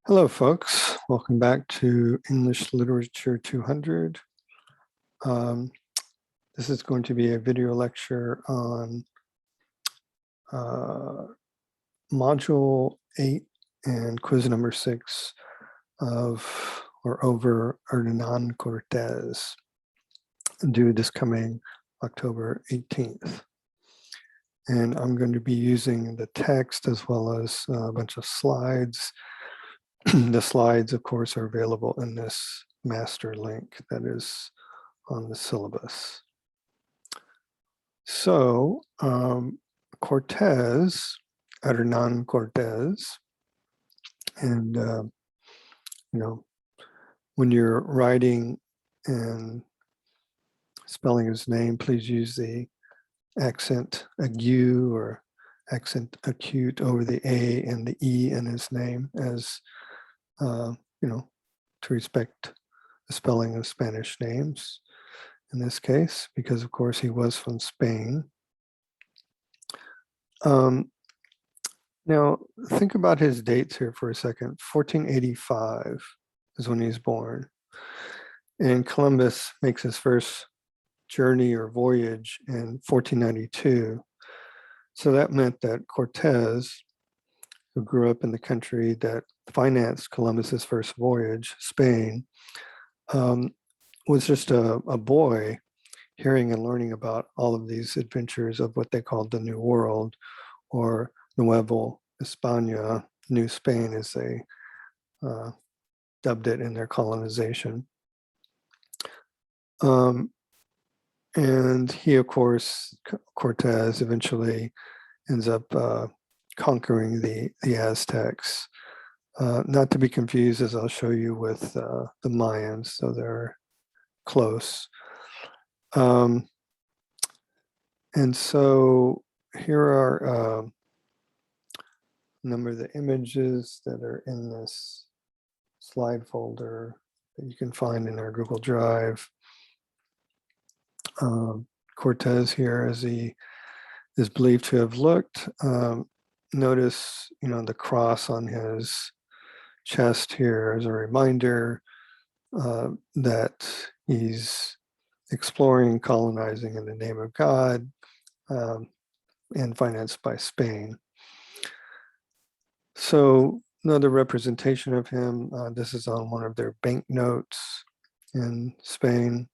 Hello, folks. Welcome back to English Literature 200. This is going to be a video lecture on Module 8 and quiz number 6 of or over Hernán Cortés, due this coming October 18th. And I'm going to be using the text as well as a bunch of slides. The slides, of course, are available in this master link that is on the syllabus. So Cortés, Hernán Cortés, and when you're writing and spelling his name, please use the accent aigu or accent acute over the A and the E in his name as to respect the spelling of Spanish names in this case, because of course he was from Spain. Now think about his dates here for a second. 1485 is when he's born, and Columbus makes his first journey or voyage in 1492. So that meant that Cortés, who grew up in the country that financed Columbus's first voyage, Spain, was just a boy hearing and learning about all of these adventures of what they called the New World, or Nuevo España, New Spain as they dubbed it in their colonization. And he, of course, Cortés eventually ends up conquering the Aztecs, not to be confused, as I'll show you, with the Mayans, so they're close. And so here are a number of the images that are in this slide folder that you can find in our Google Drive. Cortés here, as he is believed to have looked. Notice, the cross on his chest here as a reminder that he's exploring, colonizing in the name of God, and financed by Spain. So another representation of him, this is on one of their banknotes in Spain.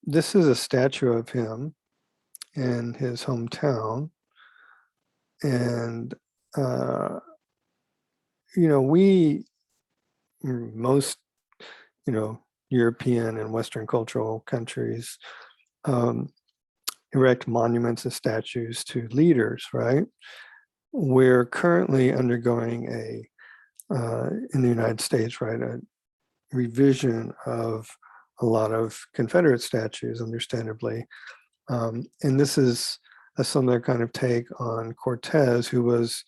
This is a statue of him in his hometown. And, most, European and Western cultural countries erect monuments and statues to leaders, right? We're currently undergoing in the United States, right, a revision of a lot of Confederate statues, understandably. And this is a similar kind of take on Cortés, who was,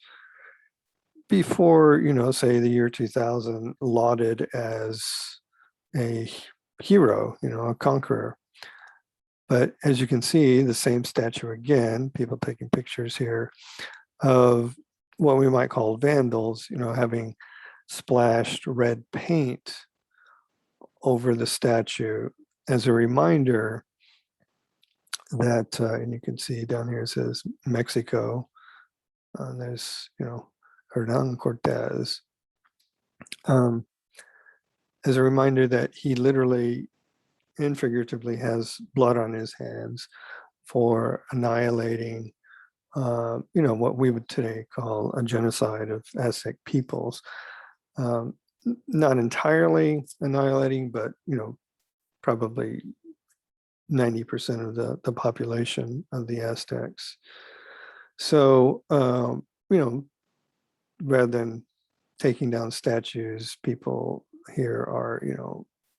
before, say the year 2000, lauded as a hero, a conqueror. But as you can see, the same statue again, people taking pictures here of what we might call vandals, having splashed red paint over the statue as a reminder that, and you can see down here it says Mexico, there's, Hernán Cortés, as a reminder that he literally and figuratively has blood on his hands for annihilating, what we would today call a genocide of Aztec peoples. Not entirely annihilating, but, probably 90% of the population of the Aztecs. So, rather than taking down statues, people here are,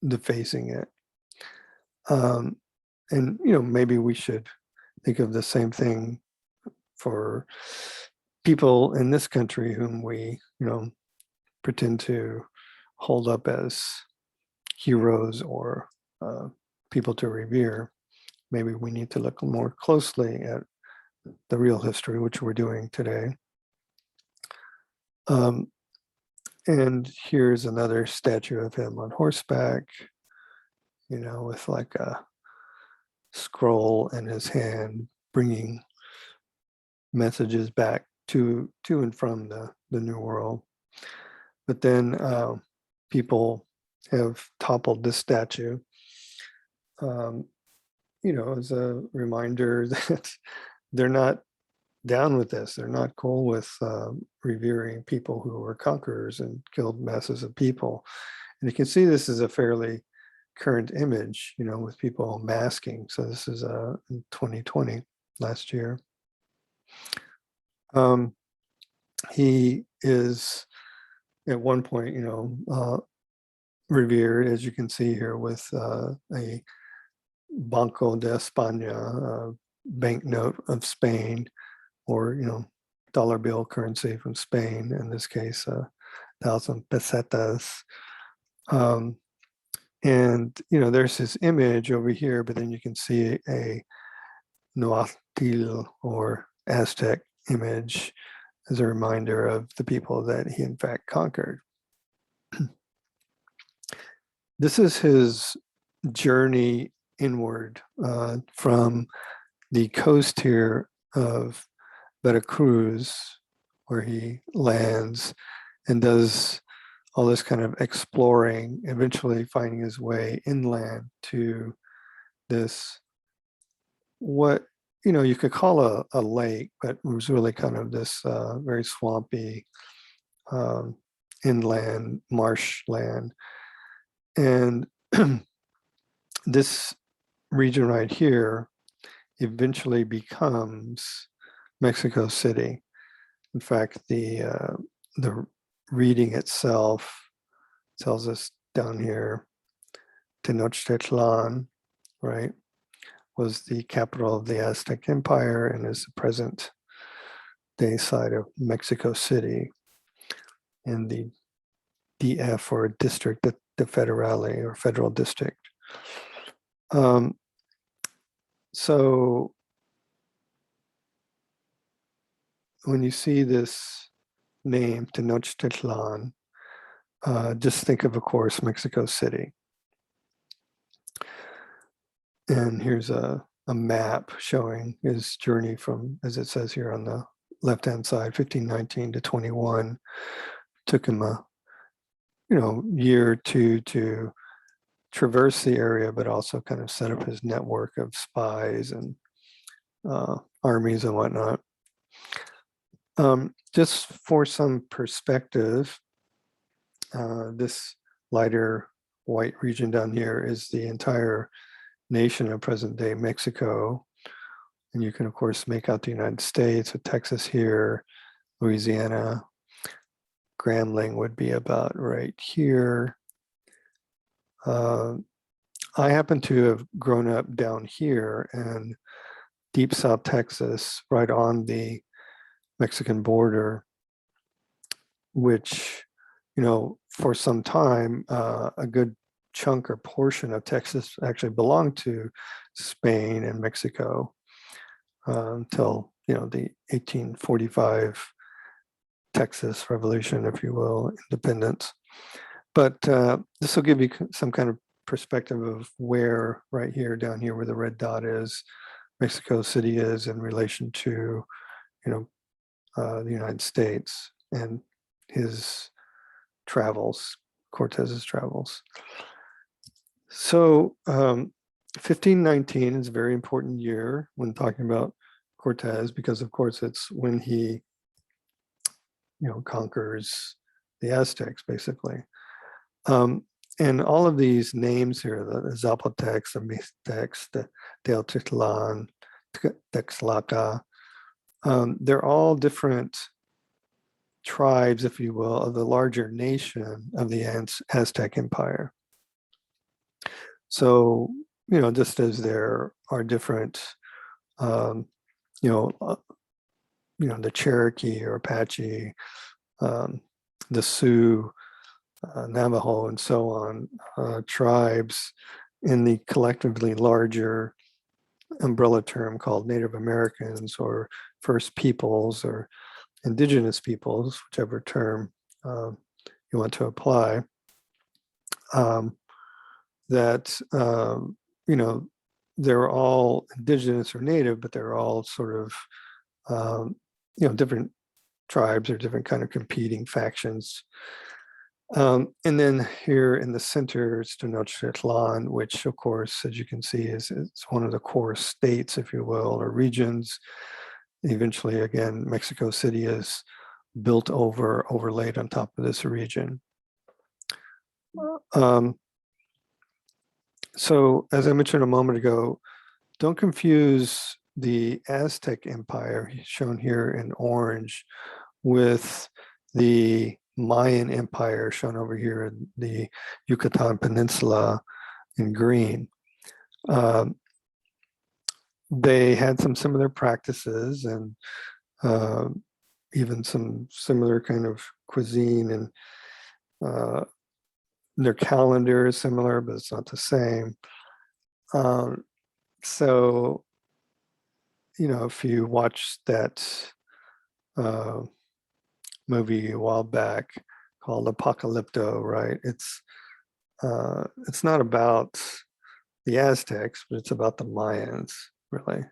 defacing it. And, maybe we should think of the same thing for people in this country whom we, pretend to hold up as heroes or people to revere. Maybe we need to look more closely at the real history, which we're doing today. And here's another statue of him on horseback, with like a scroll in his hand, bringing messages back to and from the New World. But then people have toppled this statue, as a reminder that they're not down with this. They're not cool with revering people who were conquerors and killed masses of people. And you can see this is a fairly current image, with people masking. So this is in 2020, last year. He is at one point, revered, as you can see here, with a Banco de España, banknote of Spain, or dollar bill currency from Spain, in this case 1,000 pesetas. And there's his image over here, but then you can see a Noatil or Aztec image as a reminder of the people that he in fact conquered. This is his journey inward from the coast here of Veracruz, where he lands and does all this kind of exploring, eventually finding his way inland to this, what you could call a lake, but it was really kind of this very swampy inland marshland. And this region right here eventually becomes Mexico City. In fact, the reading itself tells us down here, Tenochtitlan, right, was the capital of the Aztec Empire and is the present day site of Mexico City in the DF, or district, the Federale, or federal district. So when you see this name, Tenochtitlan, just think of course, Mexico City. And here's a map showing his journey from, as it says here on the left-hand side, 1519 to 21. Took him a year or two to traverse the area, but also kind of set up his network of spies and armies and whatnot. Just for some perspective, this lighter white region down here is the entire nation of present-day Mexico. And you can, of course, make out the United States with Texas here, Louisiana. Grambling would be about right here. I happen to have grown up down here in deep South Texas, right on the Mexican border, which, for some time, a good chunk or portion of Texas actually belonged to Spain and Mexico until, the 1845 Texas Revolution, if you will, independence. But this will give you some kind of perspective of where, right here, down here, where the red dot is, Mexico City is in relation to, the United States and his travels, Cortez's travels. So 1519 is a very important year when talking about Cortez, because of course it's when he, conquers the Aztecs, basically. And all of these names here, the Zapotecs, the Mixtecs, the Tenochtitlan, Texlaca, they're all different tribes, if you will, of the larger nation of the Aztec Empire. So, just as there are different, the Cherokee or Apache, the Sioux, Navajo, and so on, tribes in the collectively larger umbrella term called Native Americans or First Peoples or Indigenous Peoples, whichever term you want to apply, that, they're all indigenous or native, but they're all sort of, different tribes or different kind of competing factions. And then here in the center is Tenochtitlan, which of course, as you can see, is one of the core states, if you will, or regions. Eventually, again, Mexico City is built overlaid on top of this region. So as I mentioned a moment ago, don't confuse the Aztec Empire, shown here in orange, with the Mayan Empire, shown over here in the Yucatan Peninsula in green. They had some similar practices and even some similar kind of cuisine, and their calendar is similar, but it's not the same. So, if you watch that movie a while back called Apocalypto, right? It's not about the Aztecs, but it's about the Mayans, really.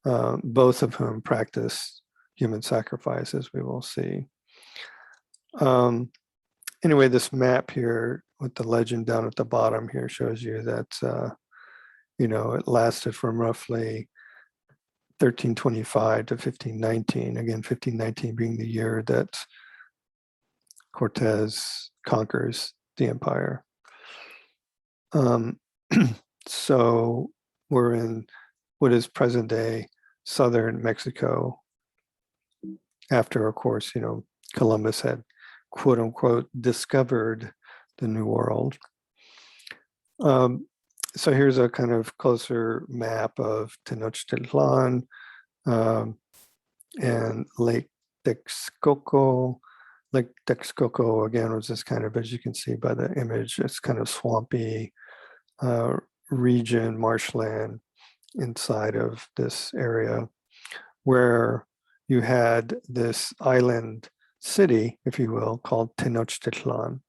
Both of whom practiced human sacrifice, as we will see. Anyway, this map here with the legend down at the bottom here shows you that, it lasted from roughly 1325 to 1519. Again, 1519 being the year that Cortez conquers the empire. So we're in what is present day southern Mexico after, of course, Columbus had quote unquote discovered the New World. So here's a kind of closer map of Tenochtitlan and Lake Texcoco. Lake Texcoco, again, was this kind of, as you can see by the image, it's kind of swampy region, marshland inside of this area, where you had this island city, if you will, called Tenochtitlan,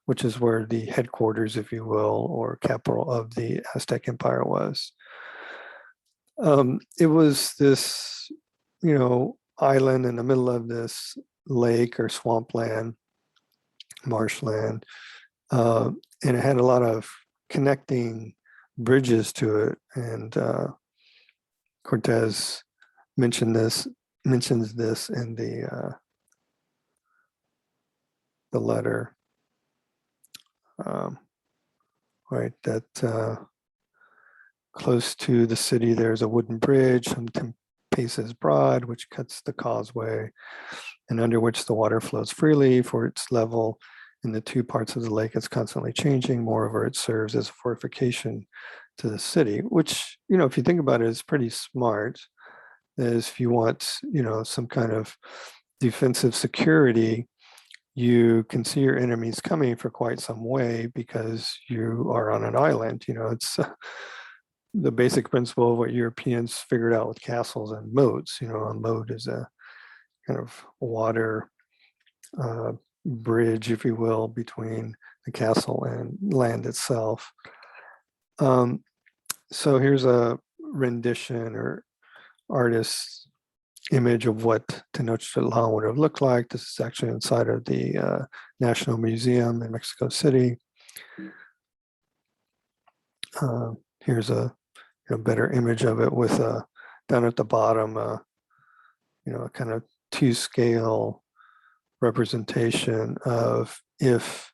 which is where the headquarters, if you will, or capital of the Aztec Empire was. It was this, island in the middle of this lake or swampland, marshland, and it had a lot of connecting bridges to it. And Cortez mentions this in the letter. Right, that close to the city, there's a wooden bridge, some 10 paces broad, which cuts the causeway, and under which the water flows freely. For its level in the two parts of the lake is constantly changing. Moreover, it serves as a fortification to the city, which, if you think about it, is pretty smart. As if you want, some kind of defensive security, you can see your enemies coming for quite some way because you are on an island. It's the basic principle of what Europeans figured out with castles and moats. A moat is a kind of water bridge, if you will, between the castle and land itself. So here's a rendition or artist's image of what Tenochtitlan would have looked like. This is actually inside of the National Museum in Mexico City. Here's a better image of it with down at the bottom, a kind of 2-scale representation of if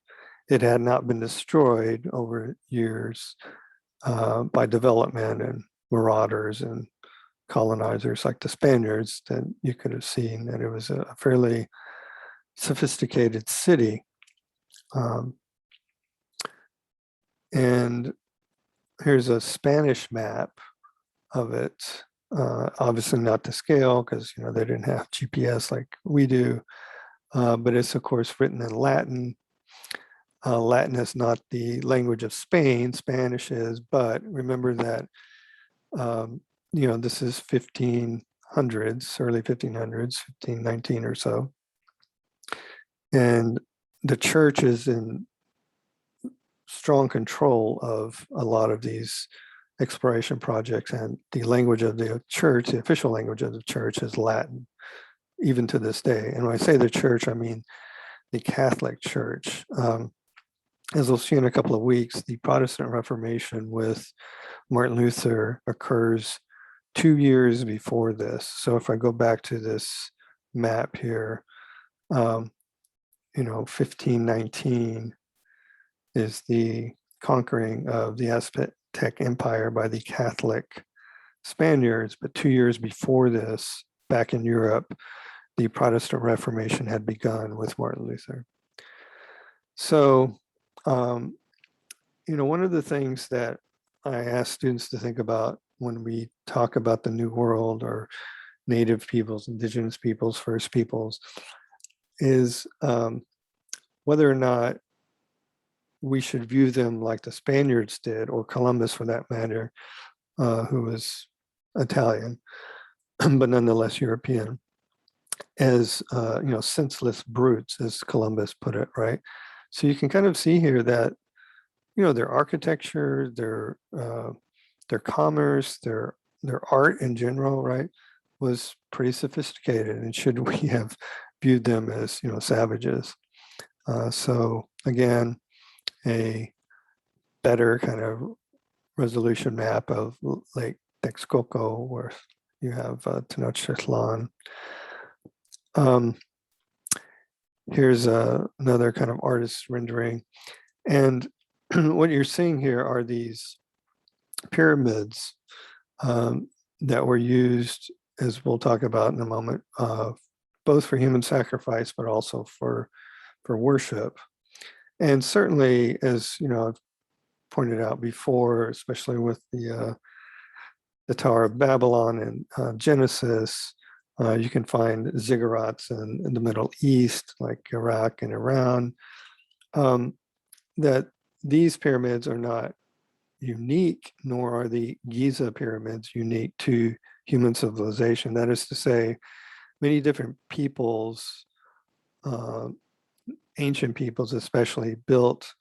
it had not been destroyed over years by development and marauders and colonizers like the Spaniards, then you could have seen that it was a fairly sophisticated city. And here's a Spanish map of it, obviously not to scale because they didn't have GPS like we do, but it's of course written in Latin. Latin is not the language of Spain, Spanish is, but remember that this is 1500s, early 1500s, 1519 or so. And the church is in strong control of a lot of these exploration projects, and the language of the church, the official language of the church, is Latin, even to this day. And when I say the church, I mean the Catholic Church. As we'll see in a couple of weeks, the Protestant Reformation with Martin Luther occurs 2 years before this. So if I go back to this map here, 1519 is the conquering of the Aztec Empire by the Catholic Spaniards. But 2 years before this, back in Europe, the Protestant Reformation had begun with Martin Luther. So, one of the things that I ask students to think about when we talk about the New World or Native peoples, Indigenous peoples, First Peoples, is whether or not we should view them like the Spaniards did, or Columbus for that matter, who was Italian, but nonetheless European, as senseless brutes, as Columbus put it, right? So you can kind of see here that their architecture, their commerce, their art in general, right, was pretty sophisticated. And should we have viewed them as savages? So again, a better kind of resolution map of Lake Texcoco, where you have Tenochtitlan. Here's another kind of artist's rendering. And what you're seeing here are these pyramids that were used, as we'll talk about in a moment, both for human sacrifice, but also for worship. And certainly, as I've pointed out before, especially with the Tower of Babylon and Genesis, you can find ziggurats in the Middle East, like Iraq and Iran, that these pyramids are not unique, nor are the Giza pyramids unique to human civilization. That is to say, many different peoples, ancient peoples especially, built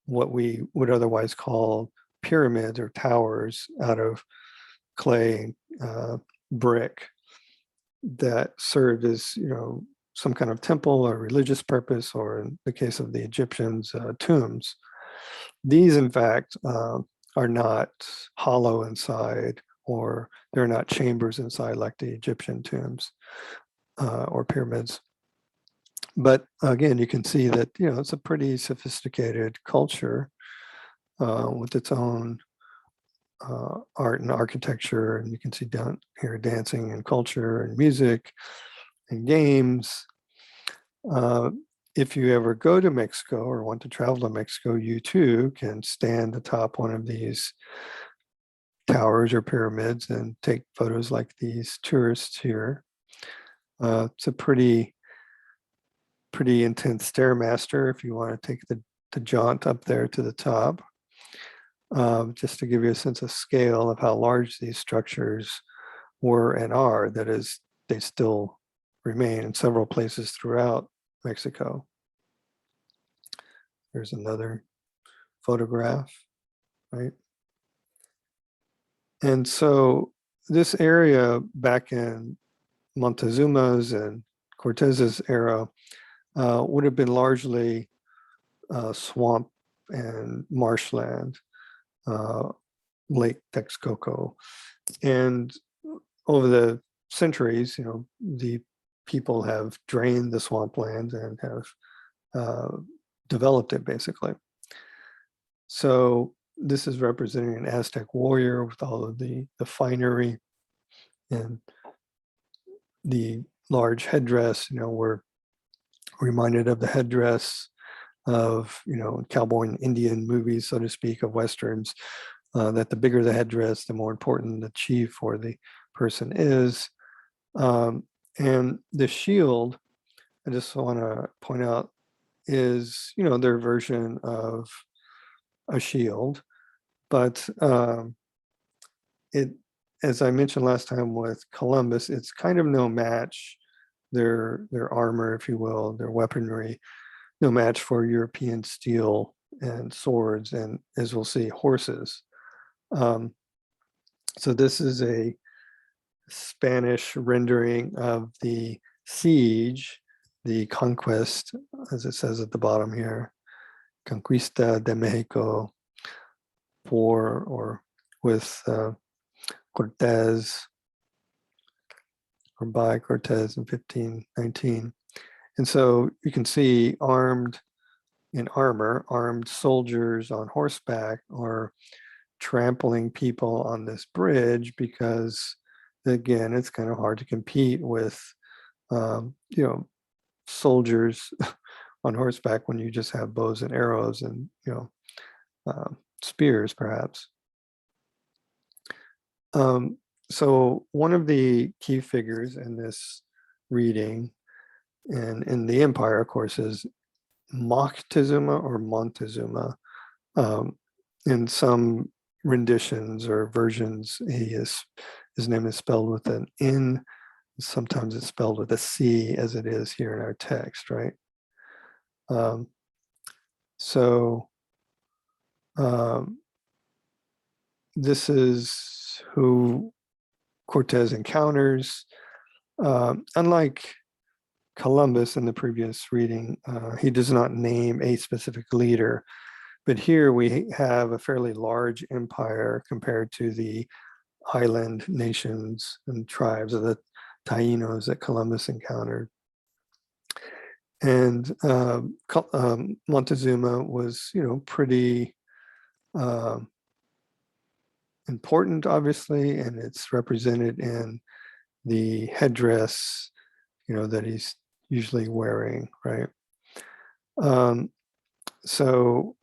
what we would otherwise call pyramids or towers out of clay, brick, that served as some kind of temple or religious purpose, or in the case of the Egyptians, tombs. These, in fact, are not hollow inside, or they're not chambers inside like the Egyptian tombs or pyramids. But again, you can see that it's a pretty sophisticated culture with its own art and architecture, and you can see down here dancing and culture and music and games. If you ever go to Mexico or want to travel to Mexico, you too can stand atop one of these towers or pyramids and take photos like these tourists here. It's a pretty intense Stairmaster if you want to take the jaunt up there to the top. Just to give you a sense of scale of how large these structures were and are, that is, they still remain in several places throughout Mexico. There's another photograph, right? And so this area back in Montezuma's and Cortez's era would have been largely swamp and marshland, Lake Texcoco. And over the centuries, the people have drained the swampland and have developed it, basically. So this is representing an Aztec warrior with all of the finery and the large headdress. We're reminded of the headdress of cowboy and Indian movies, so to speak, of Westerns, that the bigger the headdress, the more important the chief or the person is. And the shield, I just want to point out, is their version of a shield, but it, as I mentioned last time with Columbus, it's kind of no match, their armor, if you will, their weaponry, no match for European steel and swords, and as we'll see, horses. So this is a Spanish rendering of the siege, the conquest, as it says at the bottom here, Conquista de Mexico, for or with Cortez, or by Cortez in 1519. And so you can see armed in armor, armed soldiers on horseback are trampling people on this bridge because, again, it's kind of hard to compete with, soldiers on horseback when you just have bows and arrows and, spears, perhaps. So one of the key figures in this reading and in the empire, of course, is Moctezuma or Montezuma. In some renditions or versions, his name is spelled with an N. Sometimes it's spelled with a C, as it is here in our text, right? This is who Cortez encounters. Unlike Columbus in the previous reading, he does not name a specific leader, but here we have a fairly large empire compared to the island nations and tribes of the Taínos that Columbus encountered. And Montezuma was, pretty important, obviously, and it's represented in the headdress, that he's usually wearing, right? So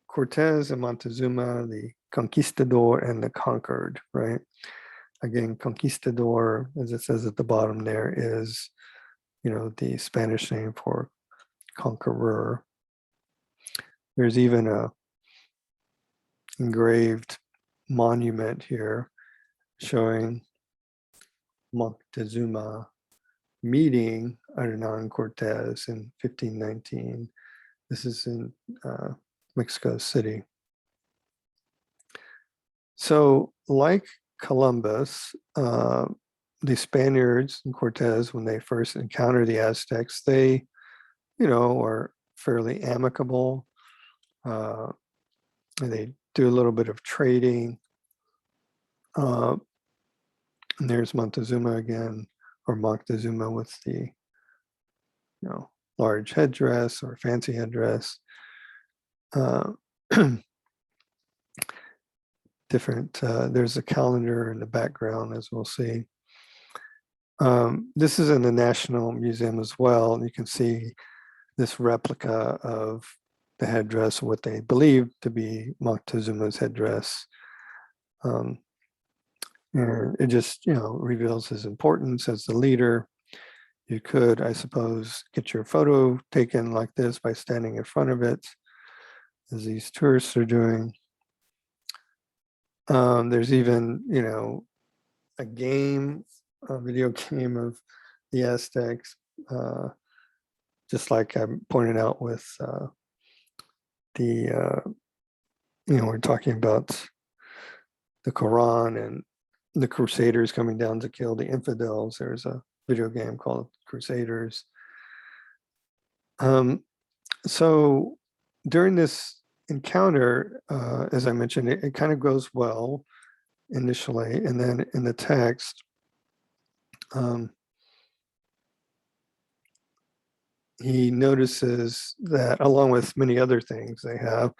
Cortez and Montezuma, the conquistador and the conquered, right? Again, conquistador, as it says at the bottom there, is, the Spanish name for conqueror. There's even a engraved monument here showing Montezuma meeting Hernán Cortés in 1519. This is in Mexico City. So like Columbus, the Spaniards and Cortez, when they first encounter the Aztecs, they, are fairly amicable. And they do a little bit of trading. And there's Montezuma again, or Moctezuma with the, large headdress or fancy headdress. Different, there's a calendar in the background, as we'll see. This is in the National Museum as well, and you can see this replica of the headdress, what they believe to be Moctezuma's headdress. And it just, reveals his importance as the leader. You could, I suppose, get your photo taken like this by standing in front of it, as these tourists are doing. There's even, a game, a video game of the Aztecs, just like I pointed out with we're talking about the Quran and the Crusaders coming down to kill the infidels. There's a video game called Crusaders. So during this encounter, as I mentioned, it kind of goes well initially, and then in the text, he notices that, along with many other things they have,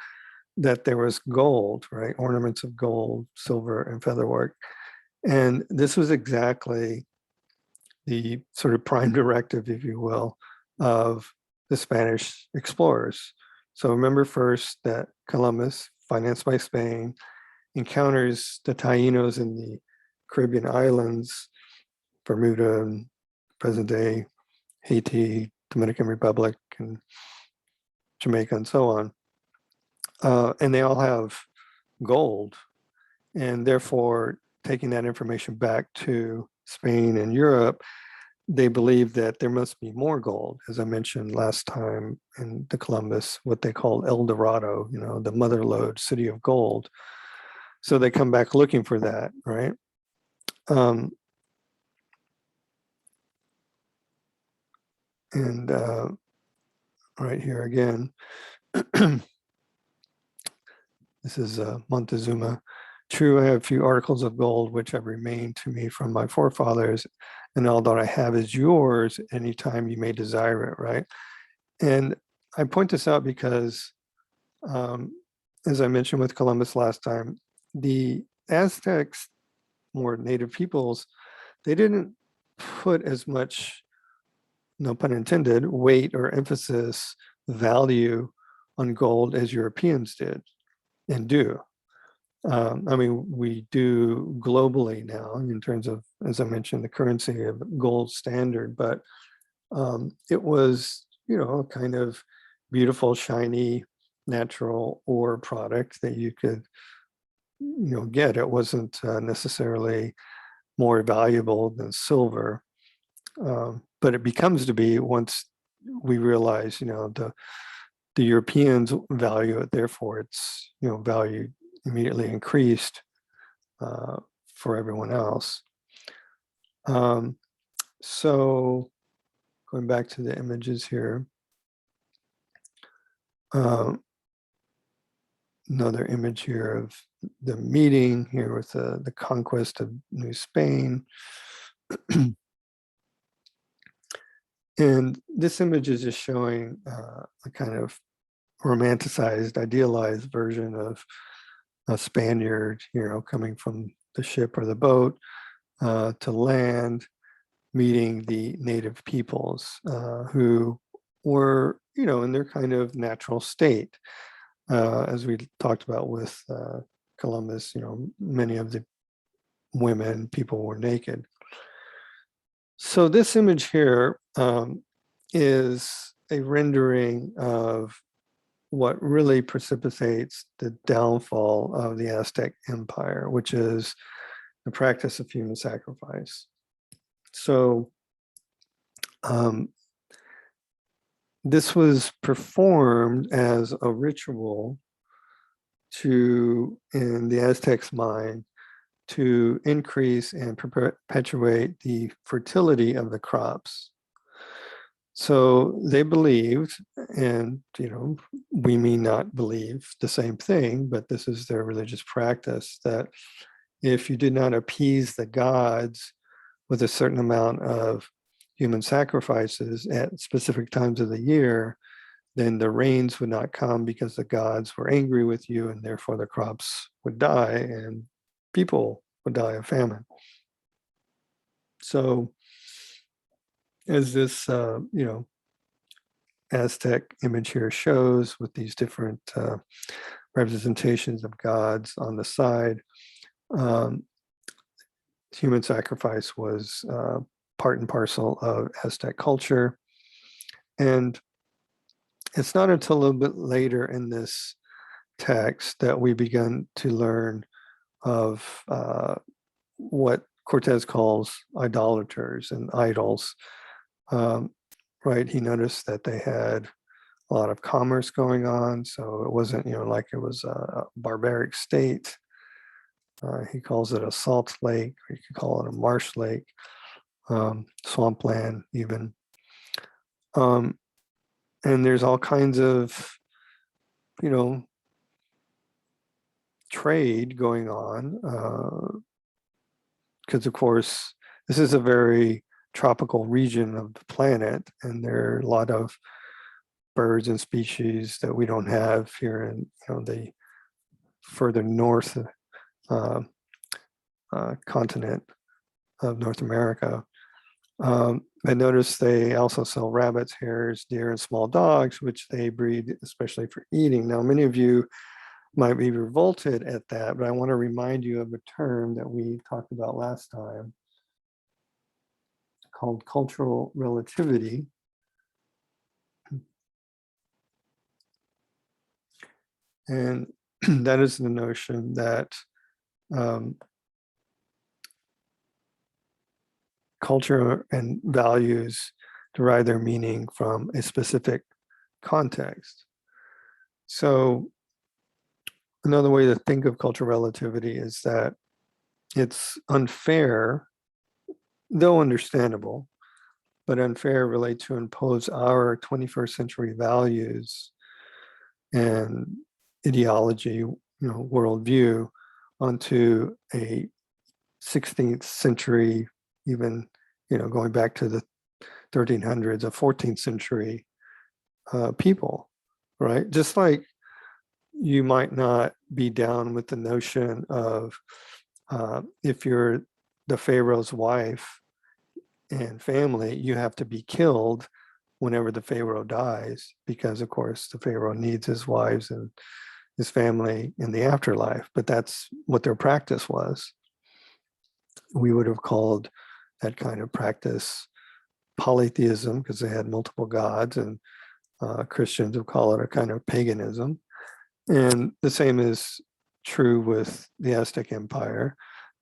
that there was gold, right? Ornaments of gold, silver, and featherwork. And this was exactly the sort of prime directive, if you will, of the Spanish explorers. So remember first that Columbus, financed by Spain, encounters the Taínos in the Caribbean islands, Bermuda and present day Haiti, Dominican Republic, and Jamaica, and so on. And they all have gold, and therefore taking that information back to Spain and Europe, they believed that there must be more gold, as I mentioned last time in the Columbus, what they called El Dorado, the mother lode, city of gold. So they come back looking for that, right? And right here again, this is Montezuma. True, I have few articles of gold which have remained to me from my forefathers, and all that I have is yours anytime you may desire it, right? And I point this out because, as I mentioned with Columbus last time, the Aztecs, or native peoples, they didn't put as much, no pun intended, weight or emphasis, value on gold as Europeans did and do. I mean, we do globally now in terms of, as I mentioned, the currency of gold standard, but it was, a kind of beautiful, shiny, natural ore product that you could, get. It wasn't necessarily more valuable than silver, but it becomes to be once we realize, the Europeans value it, therefore its, value immediately increased for everyone else. So going back to the images here, another image here of the meeting here with the conquest of New Spain. And this image is just showing a kind of romanticized, idealized version of a Spaniard, coming from the ship or the boat to land, meeting the native peoples who were, in their kind of natural state. As we talked about with Columbus, many of the women, people were naked. So this image here is a rendering of what really precipitates the downfall of the Aztec Empire, which is the practice of human sacrifice. So this was performed as a ritual to, in the Aztecs' mind, to increase and perpetuate the fertility of the crops. So they believed, and we may not believe the same thing, but this is their religious practice, that if you did not appease the gods with a certain amount of human sacrifices at specific times of the year, then the rains would not come because the gods were angry with you, and therefore the crops would die and people would die of famine. So as this, Aztec image here shows, with these different representations of gods on the side, human sacrifice was part and parcel of Aztec culture. And it's not until a little bit later in this text that we begin to learn of what Cortez calls idolaters and idols. Right, he noticed that they had a lot of commerce going on, so it wasn't, like it was a barbaric state. He calls it a salt lake, or you could call it a marsh lake, swampland even. And there's all kinds of, trade going on, because of course, this is a very tropical region of the planet, and there are a lot of birds and species that we don't have here in the further north continent of North America. I noticed they also sell rabbits, hares, deer, and small dogs, which they breed especially for eating. Now, many of you might be revolted at that, but I want to remind you of a term that we talked about last time called cultural relativity. And that is the notion that culture and values derive their meaning from a specific context. So another way to think of cultural relativity is that it's unfair, though understandable, but unfair really to impose our 21st century values and ideology, worldview onto a 16th century, even, going back to the 1300s, a 14th century people, right? Just like you might not be down with the notion of if you're the Pharaoh's wife and family, you have to be killed whenever the Pharaoh dies, because of course the Pharaoh needs his wives and his family in the afterlife, but that's what their practice was. We would have called that kind of practice polytheism because they had multiple gods, and Christians would call it a kind of paganism. And the same is true with the Aztec Empire,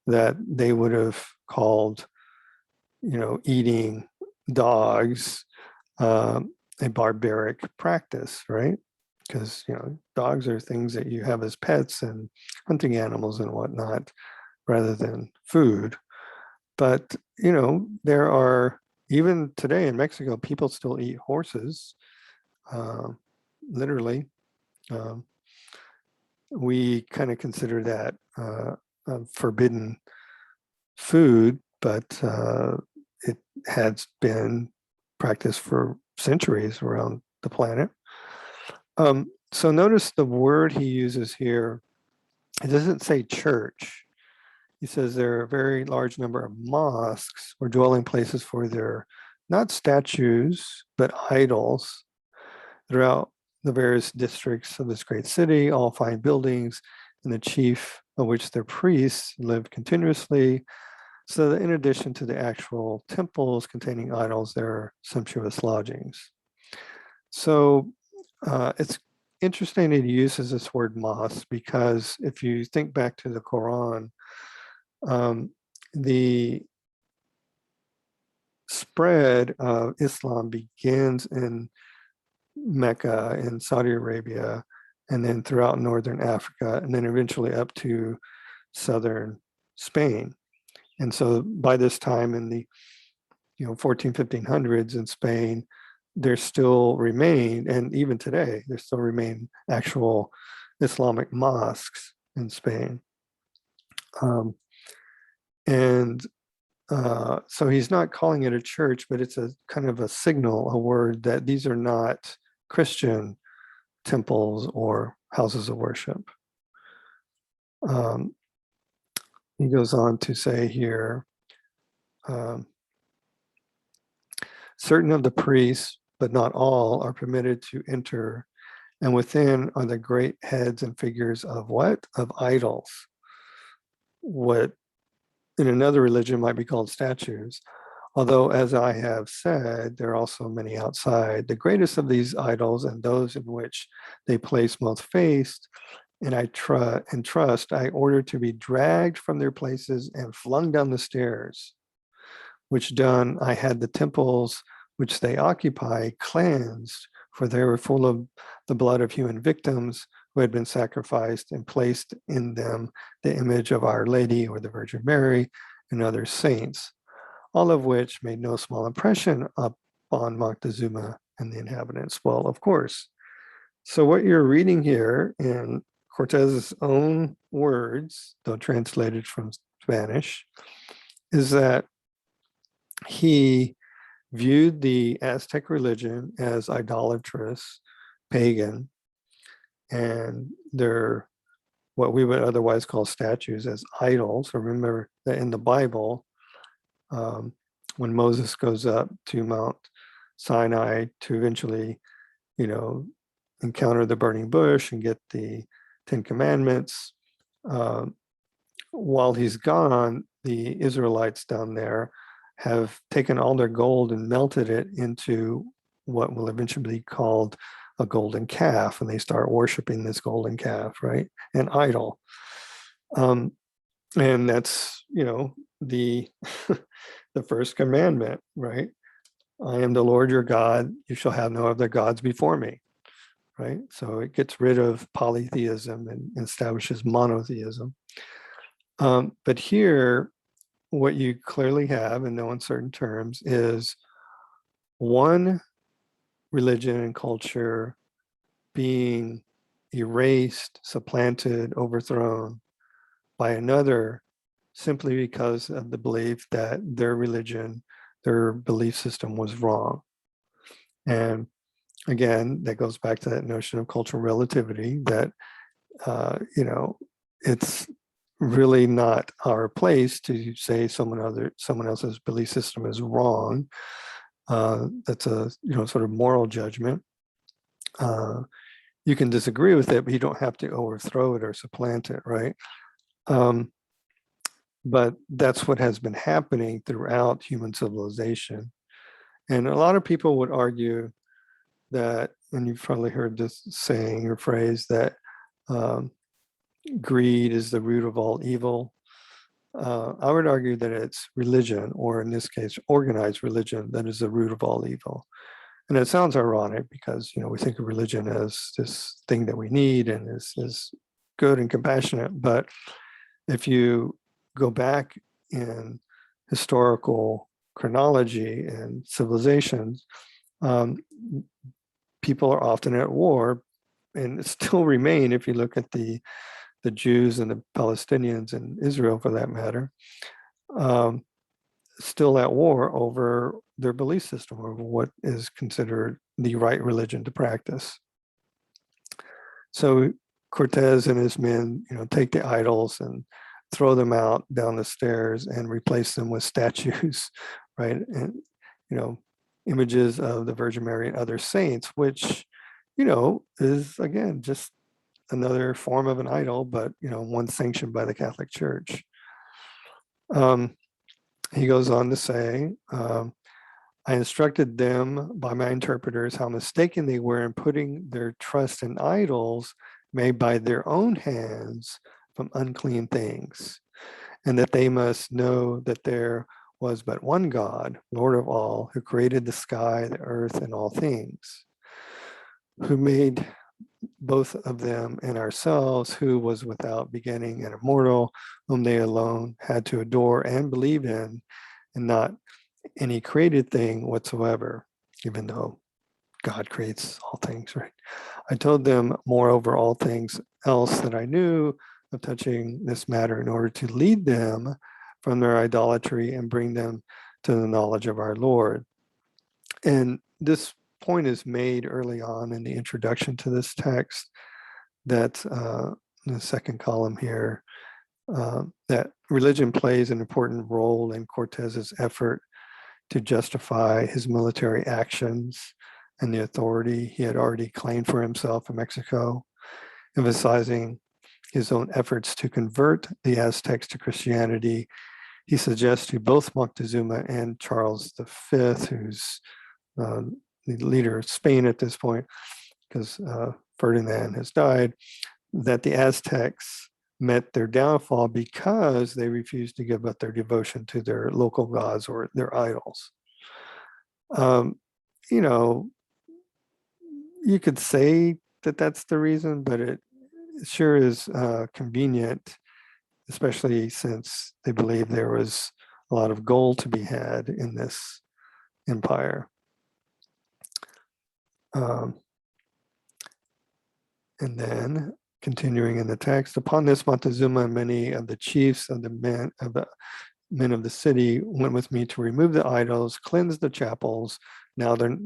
that they would have called, eating dogs a barbaric practice, right? Because, dogs are things that you have as pets and hunting animals and whatnot, rather than food. But, there are, even today in Mexico, people still eat horses, literally. We kind of consider that a forbidden food, but it has been practiced for centuries around the planet. So notice the word he uses here. It doesn't say church. He says there are a very large number of mosques or dwelling places for their, not statues, but idols throughout the various districts of this great city, all fine buildings, and the chief of which their priests lived continuously. So that in addition to the actual temples containing idols, there are sumptuous lodgings. So it's interesting that he uses this word mosque, because if you think back to the Quran, the spread of Islam begins in Mecca in Saudi Arabia, and then throughout northern Africa, and then eventually up to southern Spain. And so by this time in the 1500s in Spain, there still remain, and even today, there still remain actual Islamic mosques in Spain. So he's not calling it a church, but it's a kind of a signal, a word that these are not Christian temples or houses of worship. He goes on to say here, certain of the priests, but not all, are permitted to enter, and within are the great heads and figures of what? Of idols. What in another religion might be called statues. Although, as I have said, there are also many outside. The greatest of these idols, and those in which they place most faith, and I trust, I order to be dragged from their places and flung down the stairs, which done, I had the temples which they occupy cleansed, for they were full of the blood of human victims who had been sacrificed, and placed in them the image of Our Lady or the Virgin Mary and other saints, all of which made no small impression upon Montezuma and the inhabitants. Well, of course. So what you're reading here in Cortez's own words, though translated from Spanish, is that he viewed the Aztec religion as idolatrous, pagan, and their what we would otherwise call statues as idols. Remember that in the Bible, when Moses goes up to Mount Sinai to eventually, encounter the burning bush and get the Ten Commandments, while he's gone, the Israelites down there have taken all their gold and melted it into what will eventually be called a golden calf, and they start worshiping this golden calf, right? An idol. And that's, the the first commandment, right? I am the Lord your God. You shall have no other gods before me, right? So it gets rid of polytheism and establishes monotheism. But here, what you clearly have in no uncertain terms is one religion and culture being erased, supplanted, overthrown by another simply because of the belief that their religion, their belief system was wrong. And again, that goes back to that notion of cultural relativity that, it's really not our place to say someone else's belief system is wrong. That's a sort of moral judgment. You can disagree with it, but you don't have to overthrow it or supplant it, right? But that's what has been happening throughout human civilization. And a lot of people would argue that, and you've probably heard this saying or phrase, that greed is the root of all evil. I would argue that it's religion, or in this case, organized religion, that is the root of all evil. And it sounds ironic because, we think of religion as this thing that we need and is good and compassionate. But if you go back in historical chronology and civilizations, people are often at war, and still remain if you look at the Jews and the Palestinians and Israel, for that matter, still at war over their belief system, over what is considered the right religion to practice. So Cortez and his men, take the idols and throw them out down the stairs and replace them with statues, right? And, images of the Virgin Mary and other saints, which, is again, just another form of an idol, but, one sanctioned by the Catholic Church. He goes on to say, I instructed them by my interpreters how mistaken they were in putting their trust in idols made by their own hands from unclean things, and that they must know that there was but one God, Lord of all, who created the sky, the earth, and all things, who made both of them and ourselves, who was without beginning and immortal, whom they alone had to adore and believe in, and not any created thing whatsoever, even though God creates all things, right? I told them, moreover, all things else that I knew of touching this matter in order to lead them from their idolatry and bring them to the knowledge of our Lord. And this point is made early on in the introduction to this text, that in the second column here, that religion plays an important role in Cortez's effort to justify his military actions and the authority he had already claimed for himself in Mexico, emphasizing his own efforts to convert the Aztecs to Christianity. He suggests to both Montezuma and Charles V, who's the leader of Spain at this point, because Ferdinand has died, that the Aztecs met their downfall because they refused to give up their devotion to their local gods or their idols. You could say that that's the reason, but it sure is convenient, especially since they believe there was a lot of gold to be had in this empire. And then continuing in the text, upon this, Montezuma and many of the chiefs of the men of the city went with me to remove the idols, cleanse the chapels. Now they're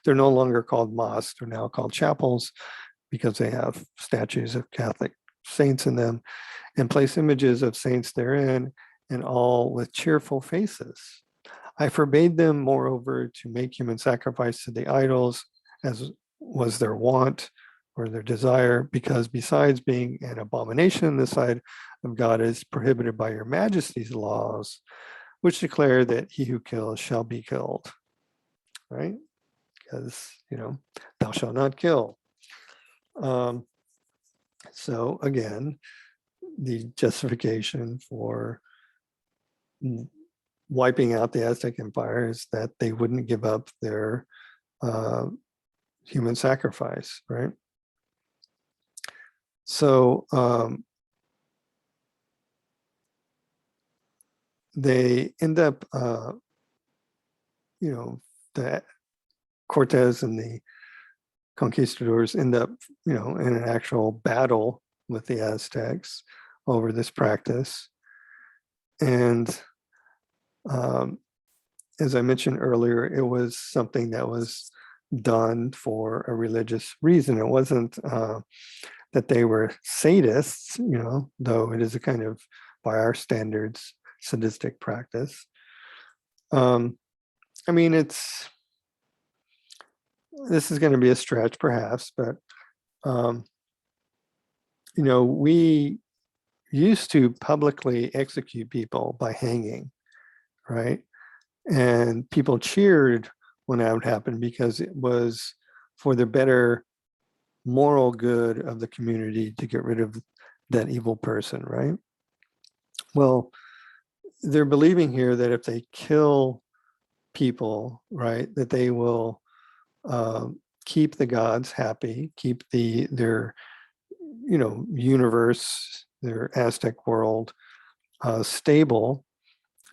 no longer called mosques; they're now called chapels because they have statues of Catholic saints in them, and place images of saints therein, and all with cheerful faces. I forbade them, moreover, to make human sacrifice to the idols, as was their wont or their desire, because besides being an abomination in the sight of God, is prohibited by your majesty's laws, which declare that he who kills shall be killed, right? Because, thou shalt not kill. So again, the justification for wiping out the Aztec Empire is that they wouldn't give up their human sacrifice, right? So they end up, the Cortez and the conquistadors end up, in an actual battle with the Aztecs over this practice. And as I mentioned earlier, it was something that was done for a religious reason. It wasn't that they were sadists, though it is a kind of, by our standards, sadistic practice. I mean, this is going to be a stretch perhaps, but, we used to publicly execute people by hanging, right? And people cheered when that would happen because it was for the better moral good of the community to get rid of that evil person, right? Well, they're believing here that if they kill people, right, that they will keep the gods happy, keep their universe, their Aztec world stable.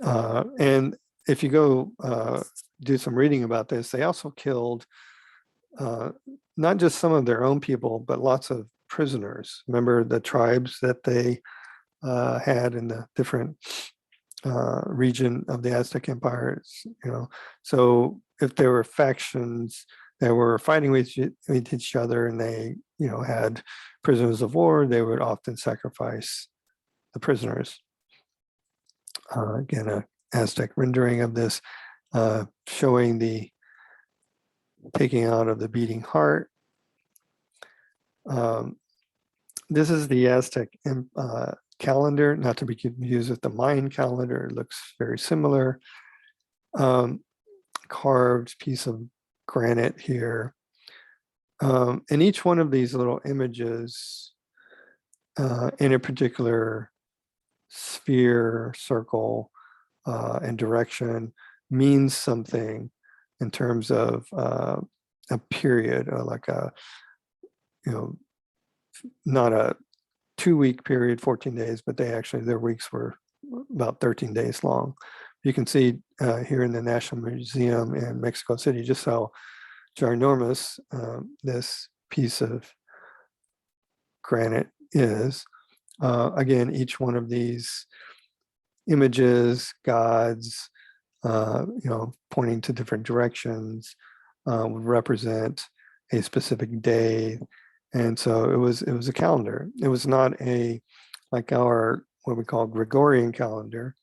And if you go do some reading about this, they also killed not just some of their own people, but lots of prisoners. Remember the tribes that they had in the different region of the Aztec Empire, So if there were factions that were fighting with each other and they, had prisoners of war, they would often sacrifice the prisoners. Again, a Aztec rendering of this, showing the taking out of the beating heart. This is the Aztec calendar, not to be confused with the Mayan calendar. It looks very similar. Carved piece of granite here. And each one of these little images in a particular sphere, circle, and direction means something in terms of a period, like not a 2-week period, 14 days, but their weeks were about 13 days long. You can see here in the National Museum in Mexico City just how ginormous this piece of granite is. Again, each one of these images, gods, pointing to different directions, would represent a specific day. And so it was a calendar. It was not like our, what we call Gregorian calendar,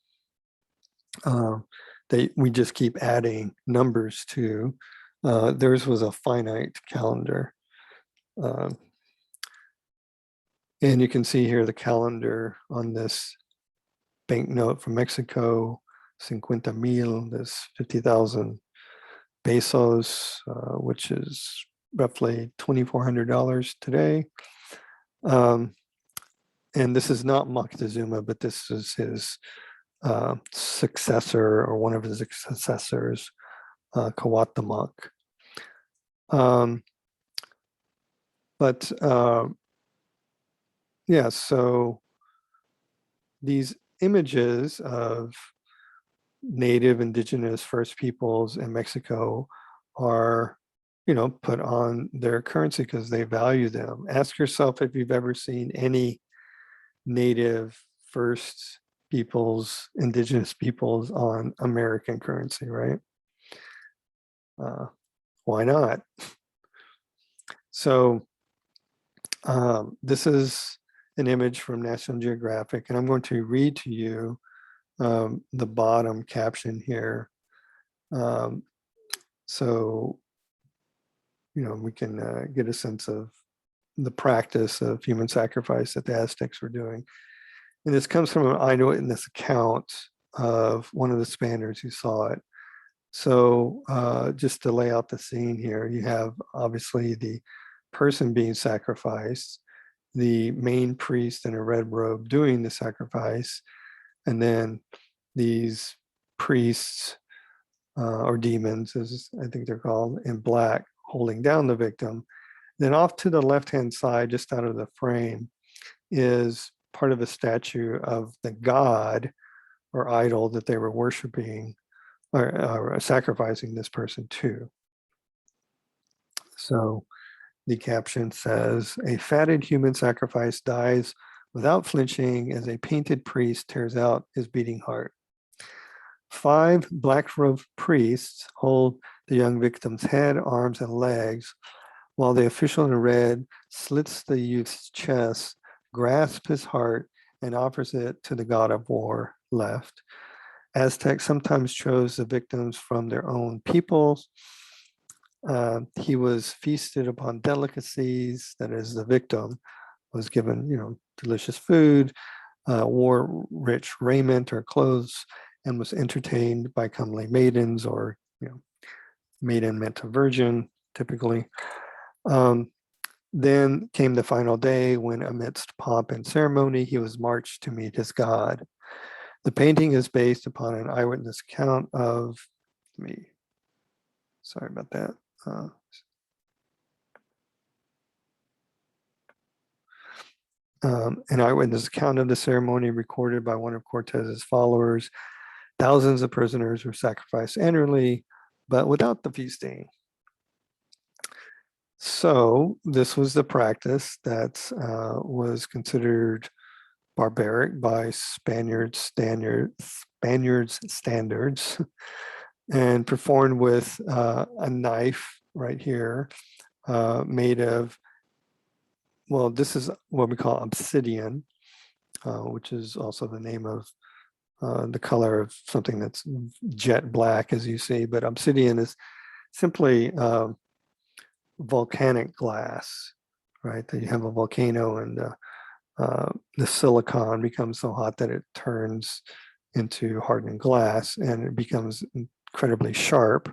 we just keep adding numbers to. Theirs was a finite calendar. And you can see here the calendar on this banknote from Mexico, 50,000, this 50,000 pesos, which is roughly $2,400 today. And this is not Montezuma, but this is his successor, or one of his successors, Cuauhtémoc. Yeah, so these images of native, indigenous, First Peoples in Mexico are, put on their currency because they value them. Ask yourself if you've ever seen any native, First Peoples, indigenous peoples on American currency, right? Why not? So this is an image from National Geographic, and I'm going to read to you the bottom caption here. So, we can get a sense of the practice of human sacrifice that the Aztecs were doing. And this comes from an eyewitness account of one of the Spaniards who saw it. So just to lay out the scene here, you have obviously the person being sacrificed, the main priest in a red robe doing the sacrifice, and then these priests or demons, as I think they're called, in black, holding down the victim. Then off to the left-hand side, just out of the frame, is part of a statue of the god or idol that they were worshiping or sacrificing this person to. So the caption says, "A fatted human sacrifice dies without flinching as a painted priest tears out his beating heart. 5 black-robed priests hold the young victim's head, arms, and legs, while the official in red slits the youth's chest, grasps his heart, and offers it to the god of war left. Aztecs sometimes chose the victims from their own peoples. He was feasted upon delicacies, that is, the victim was given, delicious food, wore rich raiment or clothes, and was entertained by comely maidens, or, maiden meant a virgin, typically. Then came the final day when, amidst pomp and ceremony, he was marched to meet his god. The painting is based upon an eyewitness account of, sorry about that. An eyewitness account of the ceremony recorded by one of Cortez's followers. Thousands of prisoners were sacrificed annually, but without the feasting. So this was the practice that was considered barbaric by Spaniards standards, and performed with a knife right here, made of, well, this is what we call obsidian, which is also the name of the color of something that's jet black, as you see. But obsidian is simply volcanic glass, right? That you have a volcano, and the silicon becomes so hot that it turns into hardened glass, and it becomes incredibly sharp.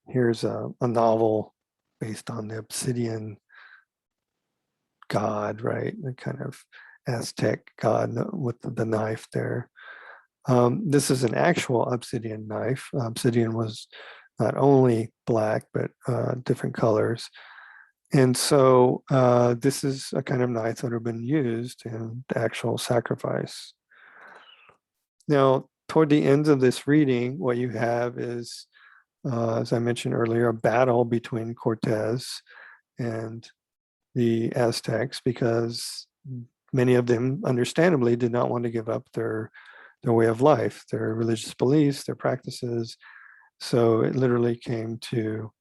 Here's a novel based on the obsidian god, right? The kind of Aztec god with the knife there. This is an actual obsidian knife. Obsidian was not only black, but different colors. And so this is a kind of knife that would have been used in the actual sacrifice. Now, toward the end of this reading, what you have is, as I mentioned earlier, a battle between Cortez and the Aztecs, because many of them, understandably, did not want to give up their way of life, their religious beliefs, their practices. So it literally came to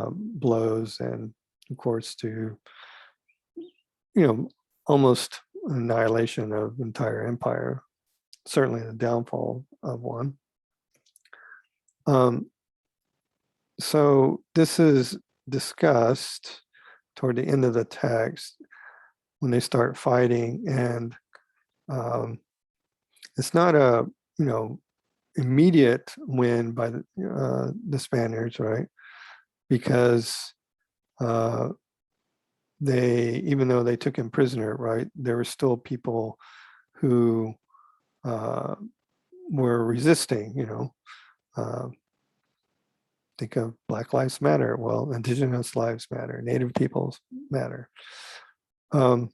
blows, and of course to, almost annihilation of entire empire, certainly the downfall of one. So this is discussed toward the end of the text when they start fighting, and it's not a immediate win by the Spaniards, right? Because they, even though they took him prisoner, right, there were still people who were resisting. Think of Black Lives Matter. Well, Indigenous lives matter. Native peoples matter. And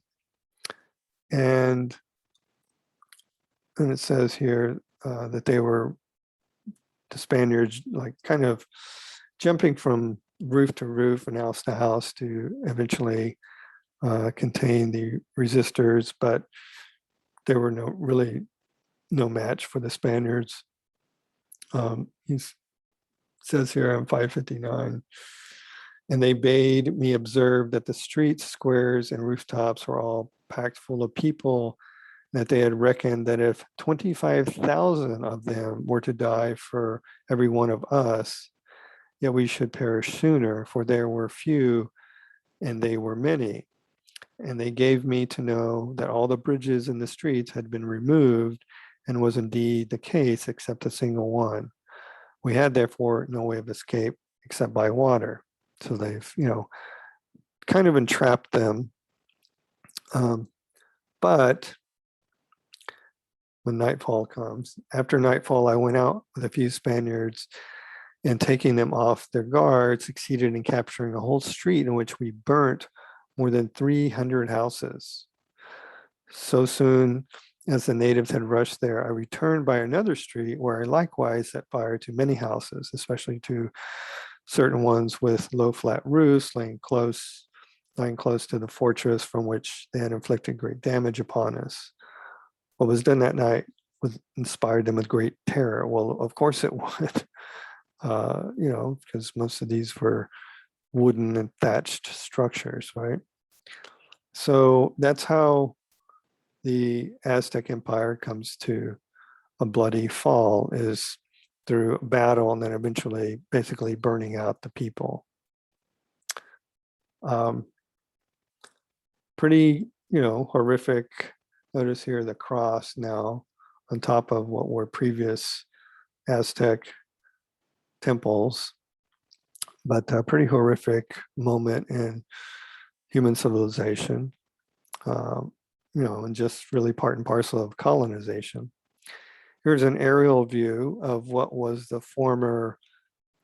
it says here that the Spaniards, like, kind of jumping from roof to roof and house to house to eventually contain the resistors, but there were really no match for the Spaniards. He says here on 559, and they bade me observe that the streets, squares, and rooftops were all packed full of people, that they had reckoned that if 25,000 of them were to die for every one of us, yet we should perish sooner, for there were few and they were many. And they gave me to know that all the bridges in the streets had been removed, and was indeed the case, except a single one. We had therefore no way of escape except by water. So they've, kind of entrapped them. But when nightfall comes. After nightfall, I went out with a few Spaniards and taking them off their guard, succeeded in capturing a whole street in which we burnt more than 300 houses. So soon as the natives had rushed there, I returned by another street where I likewise set fire to many houses, especially to certain ones with low flat roofs lying close to the fortress from which they had inflicted great damage upon us. What was done that night inspired them with great terror. Well, of course it would, because most of these were wooden and thatched structures, right? So that's how the Aztec Empire comes to a bloody fall, is through battle and then eventually basically burning out the people. Pretty, horrific. Notice here the cross now on top of what were previous Aztec temples, but a pretty horrific moment in human civilization, and just really part and parcel of colonization. Here's an aerial view of what was the former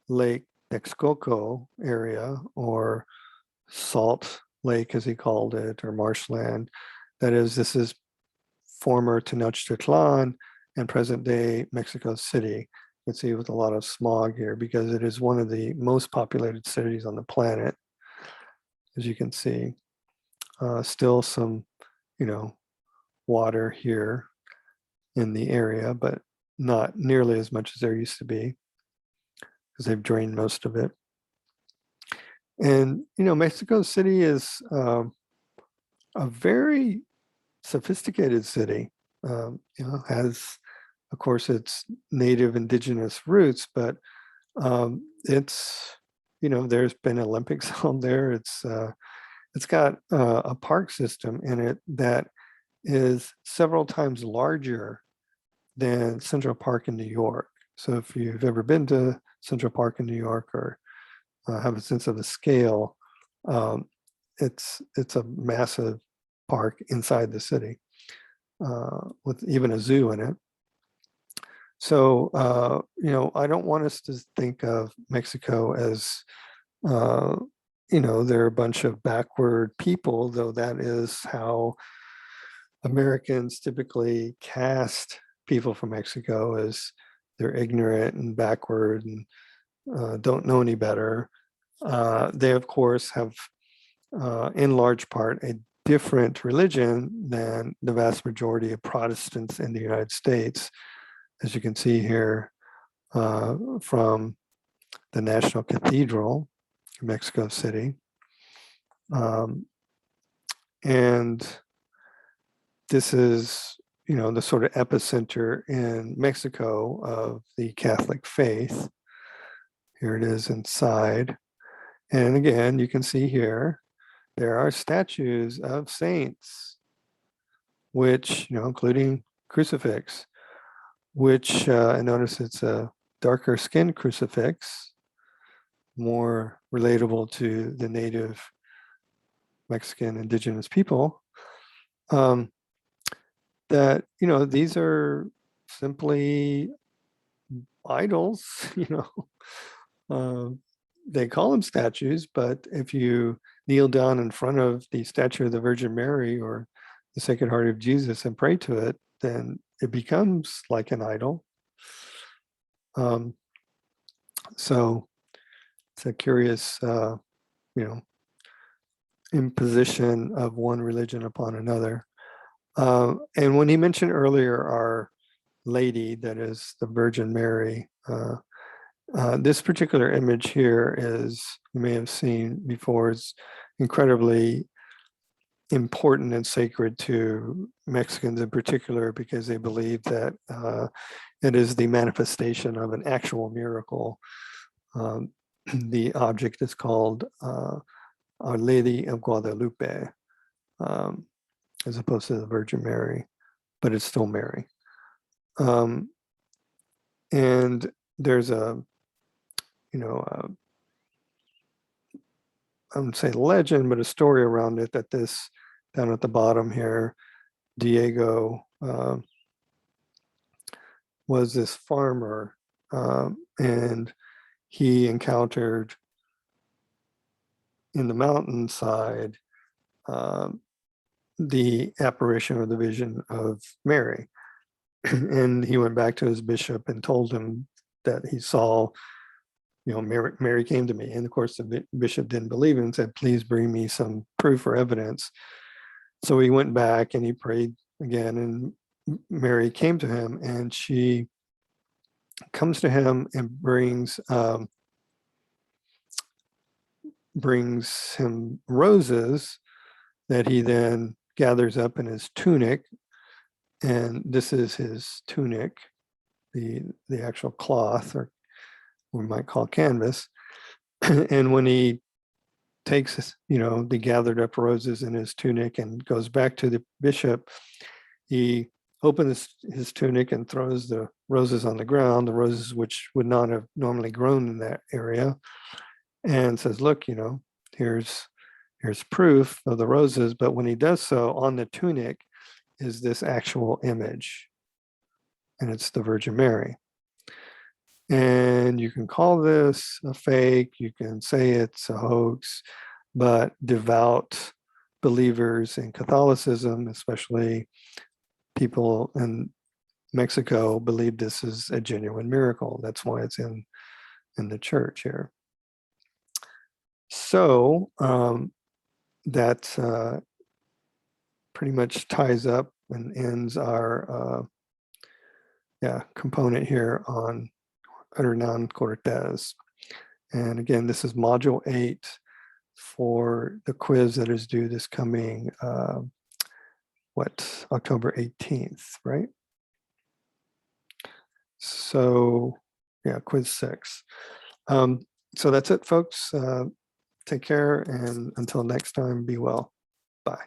Lake Texcoco area, or Salt Lake, as he called it, or marshland. That is, this is former Tenochtitlan and present day Mexico City. You can see with a lot of smog here because it is one of the most populated cities on the planet. As you can see, still some, water here in the area, but not nearly as much as there used to be because they've drained most of it. And, Mexico City is a very sophisticated city. Has, of course, its native indigenous roots, but it's, there's been Olympics on there. It's got a park system in it that is several times larger than Central Park in New York. So if you've ever been to Central Park in New York or have a sense of the scale, it's a massive park inside the city with even a zoo in it. So, I don't want us to think of Mexico as, they're a bunch of backward people, though that is how Americans typically cast people from Mexico, as they're ignorant and backward and don't know any better. They, of course, have, in large part, a different religion than the vast majority of Protestants in the United States, as you can see here from the National Cathedral in Mexico City. And this is, the sort of epicenter in Mexico of the Catholic faith. Here it is inside. And again, you can see here, there are statues of saints, which, including crucifix, which, and notice it's a darker skinned crucifix, more relatable to the native Mexican indigenous people. That, these are simply idols, they call them statues, but if you kneel down in front of the statue of the Virgin Mary or the Sacred Heart of Jesus and pray to it, then it becomes like an idol. So it's a curious, imposition of one religion upon another. And when he mentioned earlier Our Lady, that is the Virgin Mary, this particular image here is, you may have seen before, is incredibly important and sacred to Mexicans in particular, because they believe that it is the manifestation of an actual miracle. The object is called Our Lady of Guadalupe, as opposed to the Virgin Mary, but it's still Mary. And there's a, I wouldn't say legend, but a story around it, that this, down at the bottom here, Diego was this farmer, and he encountered in the mountainside the apparition or the vision of Mary. And he went back to his bishop and told him that he saw, Mary came to me. And of course, the bishop didn't believe him and said, please bring me some proof or evidence. So he went back and he prayed again, and Mary came to him, and she comes to him and brings him roses that he then gathers up in his tunic. And this is his tunic, the actual cloth, or we might call canvas. And when he takes, the gathered up roses in his tunic and goes back to the bishop, he opens his tunic and throws the roses on the ground, the roses which would not have normally grown in that area, and says, look, here's proof of the roses. But when he does so, on the tunic is this actual image, and it's the Virgin Mary. And you can call this a fake, you can say it's a hoax, but devout believers in Catholicism, especially people in Mexico, believe this is a genuine miracle. That's why it's in the church here. So that pretty much ties up and ends our component here on Hernán Cortés. And again, this is module 8 for the quiz that is due this coming October 18th, right? So quiz 6. So that's it, folks. Take care, and until next time, be well. Bye.